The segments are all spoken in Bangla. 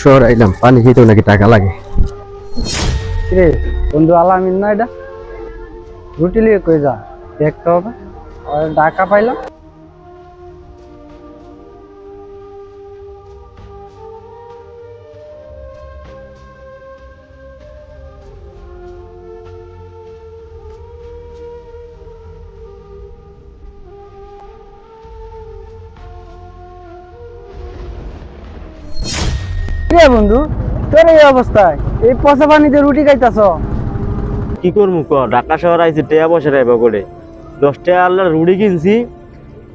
শহর আইলাম পানি খেতেও নাকি টাকা লাগে। রে বন্ধু আলামিন না এটা রুটি লিয়ে কই যা দেখতে হবে আর টাকা পাইলাম। রে বন্ধু তোর এই অবস্থায় এই পচা পানিতে রুটি খাইতাছ? কি করবো ক, ঢাকা শহর আইছি টেয়া বসে রাইব করে 10 টাকা আল্লাহ রুটি কিনছি,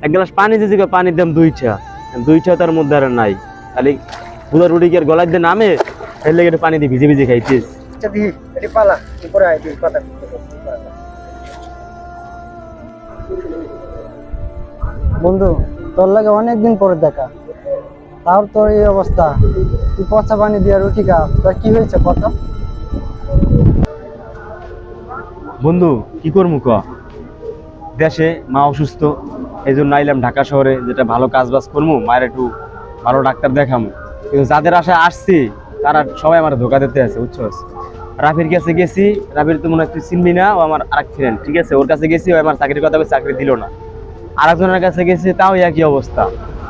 এক গ্লাস পানি দিয়েছি, পানির দাম 2 টা তার মধ্যে আর নাই। খালি পুরো রুটি কি আর গলায় দিয়ে নামে, এর লেগে একটু পানি দিয়ে ভিজে ভিজে খাইছিস। আচ্ছা দি এটি পালা উপরে আই তুই কথা বন্ধু তোর লাগে অনেকদিন পরে দেখা, তাও তোর এই অবস্থা, তুই পচা পানি দিয়ে রুটি খা, তোর কি হয়েছে কথা? বন্ধু কি করবো ক, দেশে মা অসুস্থ, এই জন্য আইলাম ঢাকা শহরে, যেটা ভালো কাজ বাজ করবো, মায়ের একটু ভালো ডাক্তার দেখামো। কিন্তু যাদের আশায় আসছি তারা সবাই আমার ধোকা দিতে আছে, বুঝছস। রাফির কাছে গেছি, রাফির তো মনে হয় তুই চিনবি না, ও আমার আরেক ফ্রেন্ড, ঠিক আছে, ওর কাছে গেছি, ও আমার চাকরির কথা বলে চাকরি দিল না। আরেকজনের কাছে গেছি, তাও একই অবস্থা।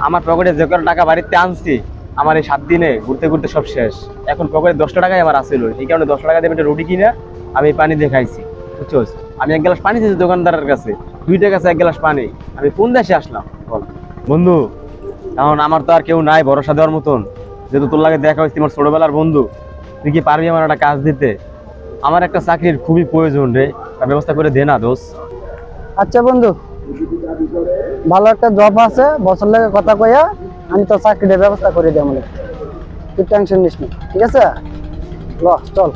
আমার পকেটে যে কটা টাকা বাড়িতে আনছি, আমার এই 7 দিনে ঘুরতে ঘুরতে সব শেষ। এখন পকেটে 10 টাকাই আমার আসছিল, এই কারণে 10 টাকা দিয়ে একটা রুটি কিনে আমি পানি দিয়ে খাইছি, বুঝছস। আমি 1 গ্লাস পানি দিয়েছি দোকানদারের কাছে, 2 টাকা 1 গ্লাস পানি। আমি কোন দেশে আসলাম বল বন্ধু? এখন আমার তো আর কেউ নাই ভরসা দেওয়ার মতন, যেহেতু তোর লাগে দেখা হয়েছে, আমার ছোটবেলার বন্ধু। তুই কি পারবি আমার একটা কাজ দিতে? আমার একটা চাকরির খুবই প্রয়োজন রে, তার ব্যবস্থা করে দে না দোস্ত। আচ্ছা বন্ধু, ভালো একটা জব আছে, বছর লাগে কথা কইয়া আমি তো চাকরির ব্যবস্থা করে দেব, তুই টেনশন নিস না, ঠিক আছে? ল চল।